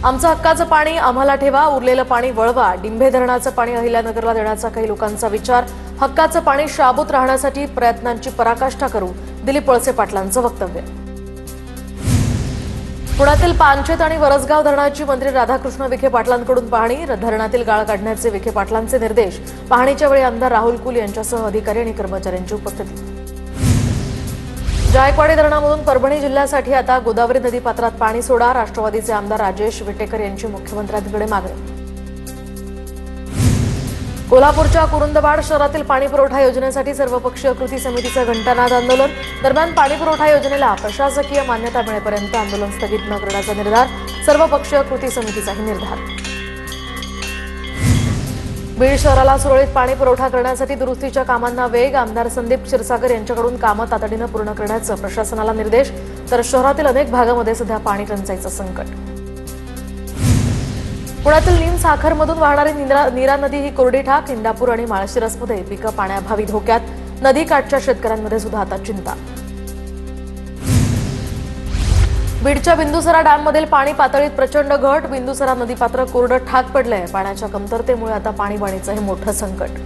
आमचं हक्काचं पाणी आम्हाला ठेवा, उरलेलं पाणी वळवा। डिंभे धरणाचं पाणी अहिल्यानगरला देण्याचा काही लोकांचा विचार। हक्काचं पाणी शाबूत राहण्यासाठी प्रयत्नांची पराकाष्ठा करू, दिलीप वळसे पाटलांचं वक्तव्य। पुण्यातील पानशेत आणि वरसगाव धरणाची मंत्री राधाकृष्ण विखे पाटलांकडून पाहणी। धरणातील गाळ काढण्याचे विखे पाटलांचे निर्देश। पाहणीच्या वेळी आमदार राहुल कुल यांच्यासह अधिकारी आणि कर्मचाऱ्यांची उपस्थिती। जायकवाडी धरणामधून परभणी जिल्ह्यासाठी आता गोदावरी नदी पात्रात पाणी सोडा। राष्ट्रवादीचे आमदार राजेश विटेकर यांची मुख्यमंत्र्यांकडे मागणी। कोल्हापूरच्या कुरुंदवाड शहरातील पाणी पुरवठा योजनेसाठी सर्वपक्षीय कृती समितीचं घंटानाद आंदोलन। दरम्यान पाणी पुरवठा योजनेला प्रशासकीय मान्यता मिळेपर्यंत आंदोलन स्थगित न करण्याचा निर्धार। सर्वपक्षीय कृती समितीचाही निर्धार। बीड शहराला सुरळीत पाणी पुरवठा करण्यासाठी दुरुस्तीच्या कामांना वेग। आमदार संदीप क्षीरसागर यांच्याकडून कामं तातडीनं पूर्ण करण्याचं प्रशासनाला निर्देश। तर शहरातील अनेक भागामध्ये सध्या पाणी टंचाईचं संकट। पुण्यातील नीम साखरमधून वाहणारी नीरा नदी ही कोरडी ठाक। इंदापूर आणि माळशिरसमध्ये पिकं पाण्याअभावी धोक्यात। नदीकाठच्या शेतकऱ्यांमध्ये सुद्धा आता चिंता। बीडच्या बिंदुसरा डॅममधील पाणी पातळीत प्रचंड घट। बिंदुसरा नदीपात्र कोरडं ठाक पडलंय। पाण्याच्या कमतरतेमुळे आता पाणीबाणीचं हे मोठं संकट।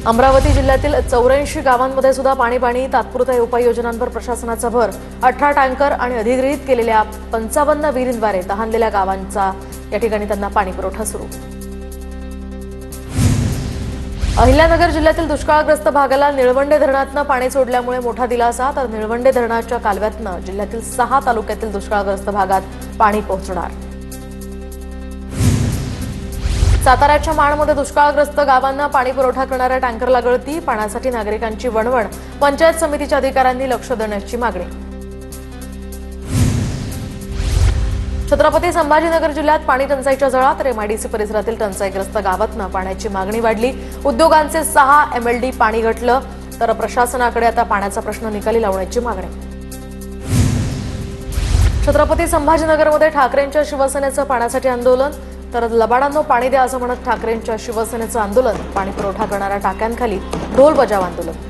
अमरावती जिल्ह्यातील 84 गावांमध्ये सुद्धा पाणीबाणी। तात्पुरत्या उपाययोजनांवर प्रशासनाचा भर। 18 टँकर आणि अधिग्रहित केलेल्या 55 विहिरींद्वारे तहानलेल्या गावांचा या ठिकाणी त्यांना पाणी पुरवठा सुरू। अहिल्यानगर जिल्ह्यातील दुष्काळग्रस्त भागाला निळवंडे धरणातनं पाणी सोडल्यामुळे मोठा दिलासा। तर निळवंडे धरणाच्या कालव्यातनं जिल्ह्यातील 6 तालुक्यातील दुष्काळग्रस्त भागात पाणी पोहोचणार। साताऱ्याच्या माणमध्ये दुष्काळग्रस्त गावांना पाणी पुरवठा करणाऱ्या टँकरला गळती। पाण्यासाठी नागरिकांची वणवण। पंचायत समितीच्या अधिकाऱ्यांनी लक्ष देण्याची मागणी। छत्रपती संभाजीनगर जिल्ह्यात पाणी टंचाईच्या झळा। तर एमआयडीसी परिसरातील टंचाईग्रस्त गावातनं पाण्याची मागणी वाढली। उद्योगांचे 6 MLD पाणी घटलं। तर प्रशासनाकडे आता पाण्याचा प्रश्न निकाली लावण्याची मागणी। छत्रपती संभाजीनगरमध्ये ठाकरेंच्या शिवसेनेचं पाण्यासाठी आंदोलन। तर लबाडांनो पाणी द्या असं म्हणत ठाकरेंच्या शिवसेनेचं आंदोलन। पाणी पुरवठा करणाऱ्या टाक्यांखाली ढोल बजाव आंदोलन।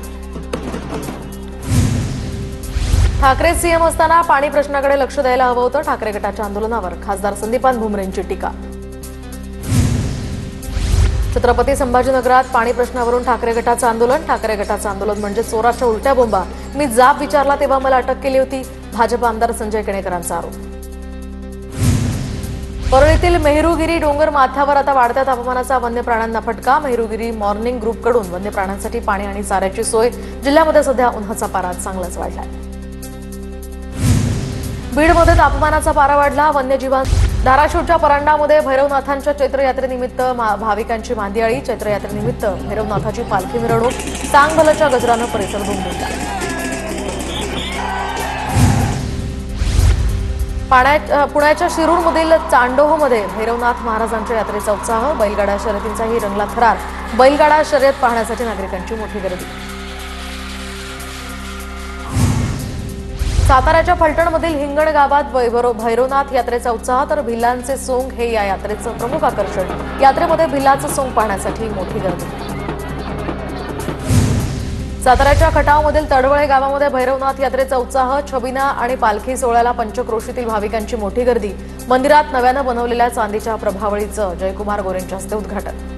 ठाकरे सीएम असताना पाणी प्रश्नाकडे लक्ष द्यायला हवं होतं। ठाकरे गटाच्या आंदोलनावर खासदार संदीपान भुमरेंची टीका। छत्रपती संभाजीनगरात पाणी प्रश्नावरून ठाकरे गटाचं आंदोलन। ठाकरे गटाचं आंदोलन म्हणजे चोराच्या उलट्या बोंबा। मी जाब विचारला तेव्हा मला अटक केली होती। भाजप आमदार संजय केणेकरांचा आरोप। परळीतील मेहरुगिरी डोंगर माथ्यावर आता वाढत्या तापमानाचा वन्य प्राण्यांना फटका। मेहरुगिरी मॉर्निंग ग्रुपकडून वन्य प्राण्यांसाठी पाणी आणि चाऱ्याची सोय। जिल्ह्यामध्ये सध्या उन्हाचा पारा चांगलाच वाढलाय। बीडमध्ये तापमानाचा पारा वाढला। वन्यजीवां धाराशिवच्या परांडामध्ये भैरवनाथांच्या चैत्रयात्रेनिमित्त भाविकांची मांदियाळी। चैत्रयात्रेनिमित्त भैरवनाथाची पालखी मिरवणूक। सांगभलच्या गजरानं परिसर दुमदुमला। पुण्याच्या शिरूरमधील चांडोहमध्ये भैरवनाथ महाराजांच्या यात्रेचा उत्साह। बैलगाडा शर्यतींचाही रंगला थरार। बैलगाडा शर्यत पाहण्यासाठी नागरिकांची मोठी गर्दी। साताऱ्याच्या फलटणमधील हिंगण गावात भैरवनाथ यात्रेचा उत्साह। तर भिल्लांचे सोंग हे या यात्रेचं प्रमुख आकर्षण। यात्रेमध्ये भिल्लाचं सोंग पाहण्यासाठी मोठी गर्दी। साताऱ्याच्या खटावमधील तडवळे गावामध्ये भैरवनाथ यात्रेचा उत्साह। छबिना आणि पालखी सोहळ्याला पंचक्रोशीतील भाविकांची मोठी गर्दी। मंदिरात नव्यानं बनवलेल्या चांदीच्या प्रभावळीचं जयकुमार गोरेंच्या हस्ते उद्घाटन।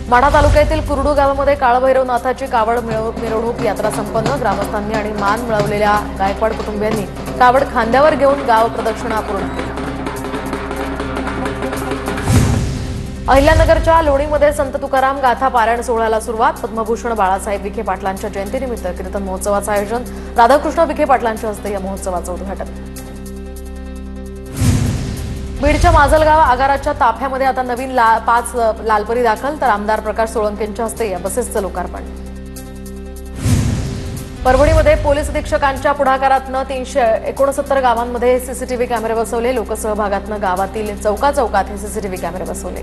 माढा तालुक्यातील कुरडू गावामध्ये काळभैरवनाथाची कावड मिरवणूक यात्रा संपन्न। ग्रामस्थांनी आणि मान मिळवलेल्या गायकवाड कुटुंबियांनी कावड खांद्यावर घेऊन गाव प्रदक्षिणा पूर्ण केली। अहिल्यानगरच्या लोणीमध्ये संत तुकाराम गाथा पारायण सोहळ्याला सुरुवात। पद्मभूषण बाळासाहेब विखे पाटलांच्या जयंतीनिमित्त कीर्तन महोत्सवाचं आयोजन। राधाकृष्ण विखे पाटलांच्या हस्ते या महोत्सवाचं उद्घाटन। बीडच्या माजलगाव आगाराच्या ताफ्यामध्ये आता नवीन 5 लालपरी दाखल। तर आमदार प्रकाश सोळंकेंच्या हस्ते या बसेसचं लोकार्पण। परभणीमध्ये पोलीस अधीक्षकांच्या पुढाकारातनं 369 गावांमध्ये सीसीटीव्ही कॅमेरे बसवले। लोकसहभागातनं गावातील चौकाचौकात हे सीसीटीव्ही कॅमेरे बसवले।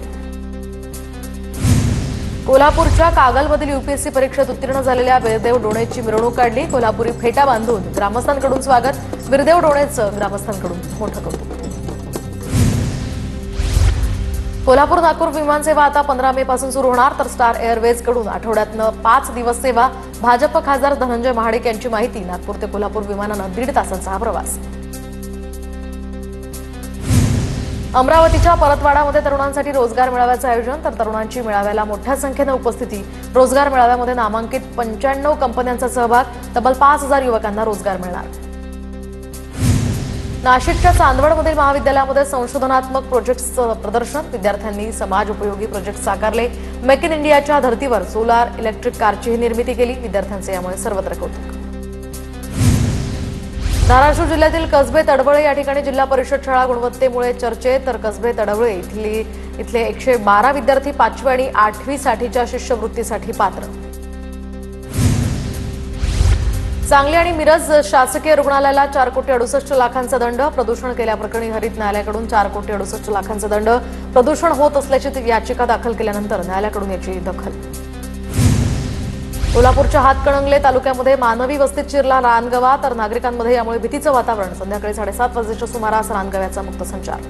कोल्हापूरच्या कागलमधील यूपीएससी परीक्षेत उत्तीर्ण झालेल्या बिरदेव डोणेची मिरवणूक काढली। कोल्हापुरी फेटा बांधून ग्रामस्थांकडून स्वागत। बिरदेव डोणेचं ग्रामस्थांकडून मोठं कौतुक। कोल्हापूर नागपूर विमानसेवा आता 15 मे पासून सुरू होणार। तर स्टार एअरवेजकडून आठवड्यातनं 5 दिवस सेवा। भाजप खासदार धनंजय महाडिक यांची माहिती। नागपूर ते कोल्हापूर विमानानं 1.5 तासांचा हा प्रवास। अमरावतीच्या परतवाडामध्ये तरुणांसाठी रोजगार मेळाव्याचं आयोजन, तर तरुणांची मेळाव्याला मोठ्या संख्येने उपस्थिती। रोजगार मेळाव्यामध्ये नामांकित 95 कंपन्यांचा सहभाग, तब्बल 5000 युवकांना रोजगार मिळणार। नाशिकच्या चांदवडमधील महाविद्यालयामध्ये संशोधनात्मक प्रोजेक्ट्सचं प्रदर्शन, विद्यार्थ्यांनी समाज उपयोगी प्रोजेक्ट साकारले। मेक इन इंडियाच्या धर्तीवर सोलार इलेक्ट्रिक कारची निर्मिती केली, विद्यार्थ्यांचे यामुळे सर्वत्र कौतुक। धाराशिव जिल्ह्यातील कसबे तडवळे या ठिकाणी जिल्हा परिषद शाळा गुणवत्तेमुळे चर्चेत, तर कसबे तडवळे इथले 112 विद्यार्थी 5वी आणि 8वी साठीच्या शिष्यवृत्तीसाठी पात्र। सांगली आणि मिरज शासकीय रुग्णालयाला 4,68,00,000 दंड, प्रदूषण केल्याप्रकरणी हरित न्यायालयाकडून 4,68,00,000 दंड। प्रदूषण होत असल्याची याचिका दाखल केल्यानंतर न्यायालयाकडून याची दखल। कोल्हापूरच्या हातकणंगले तालुक्यामध्ये मानवी वस्तीत शिरला रानगवा, तर नागरिकांमध्ये यामुळे भीतीचं वातावरण। संध्याकाळी 7:30 वाजेच्या सुमारास रानगव्याचा मुक्त संचार।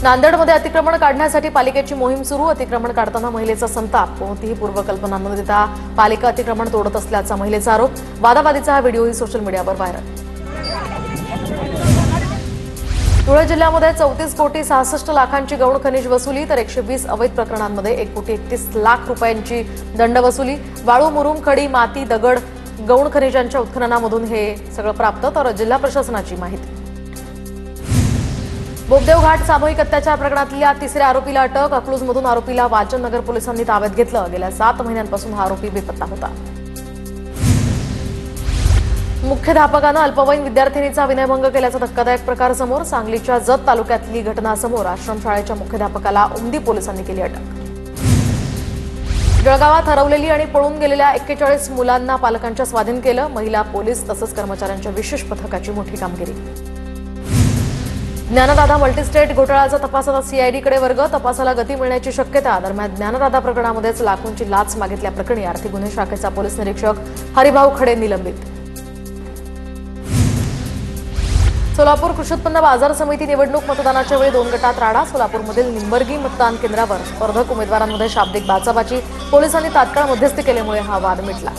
नांदेडमध्ये अतिक्रमण काढण्यासाठी पालिकेची मोहीम सुरू, अतिक्रमण काढताना महिलेचा संताप, कोणतीही पूर्वकल्पना न देता पालिका अतिक्रमण तोडत असल्याचा महिलेचा आरोप। वादावादीचा हा व्हिडिओही सोशल मीडियावर व्हायरल। धुळे जिल्ह्यामध्ये 34,66,00,000ची गौण खनिज वसुली, तर 120 अवैध प्रकरणांमध्ये 1,31,00,000 रुपयांची दंड वसुली। वाळू, मुरुम, खडी, माती, दगड, गौण खनिजांच्या उत्खननामधून हे सगळं प्राप्त, तर जिल्हा प्रशासनाची माहिती। बोगदेव घाट सामूहिक अत्याचार प्रकरणातल्या 3ऱ्या आरोपीला अटक, अकलूजमधून आरोपीला वाचननगर पोलिसांनी ताब्यात घेतलं। गेल्या 7 महिन्यांपासून हा आरोपी बेपत्ता होता। मुख्याध्यापकानं अल्पवयीन विद्यार्थिनीचा विनयभंग केल्याचा धक्कादायक प्रकार समोर, सांगलीच्या जत तालुक्यातली घटना समोर। आश्रमशाळेच्या मुख्याध्यापकाला उमदी पोलिसांनी केली अटक। जळगावात हरवलेली आणि पळून गेलेल्या 41 मुलांना पालकांच्या स्वाधीन केलं, महिला पोलीस तसंच कर्मचाऱ्यांच्या विशेष पथकाची मोठी कामगिरी। ज्ञानदादा मल्टीस्टेट घोटाळ्याचा तपास आता सीआयडीकडे वर्ग, तपासाला गती मिळण्याची शक्यता। दरम्यान ज्ञानदादा प्रकरणामध्येच लाखोंची लाच मागितल्याप्रकरणी आर्थिक गुन्हे शाखेचा पोलीस निरीक्षक हरिभाऊ खडे निलंबित। सोलापूर कृषी उत्पन्न बाजार समिती निवडणूक मतदानाच्या वेळी 2 गटात राडा, सोलापूरमधील निंबर्गी मतदान केंद्रावर स्पर्धक उमेदवारांमध्ये शाब्दिक बाचाबाची, पोलिसांनी तात्काळ मध्यस्थी केल्यामुळे हा वाद मिटला।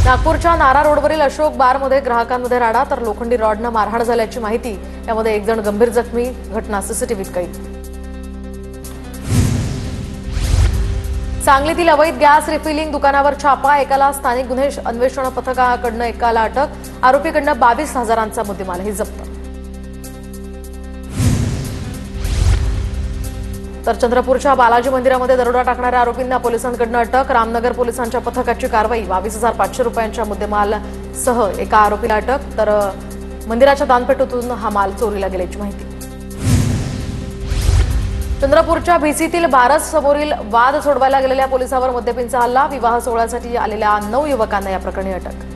नागपूरच्या नारा रोडवरील अशोक बारमध्ये ग्राहकांमध्ये राडा, तर लोखंडी रॉडनं मारहाण झाल्याची माहिती, यामध्ये 1 जण गंभीर जखमी, घटना सीसीटीव्हीत कैद। सांगलीतील अवैध गॅस रिफिलिंग दुकानावर छापा, एकाला स्थानिक गुन्हे अन्वेषण पथकाकडनं एकाला अटक, आरोपीकडनं 22,000चा मुद्देमालही जप्त। तर चंद्रपूरच्या बालाजी मंदिरामध्ये दरोडा टाकणाऱ्या आरोपींना पोलिसांकडनं अटक, रामनगर पोलिसांच्या पथकाची कारवाई, 22,500 रुपयांच्या मुद्देमालसह एका आरोपीला अटक, तर मंदिराच्या दानपेटीतून हा माल चोरीला गेल्याची माहिती। चंद्रपूरच्या भिसीतील बारस समोरील वाद सोडवायला गेलेल्या पोलिसावर मद्यपींचा हल्ला, विवाह सोहळ्यासाठी आलेल्या 9 युवकांना या प्रकरणी अटक।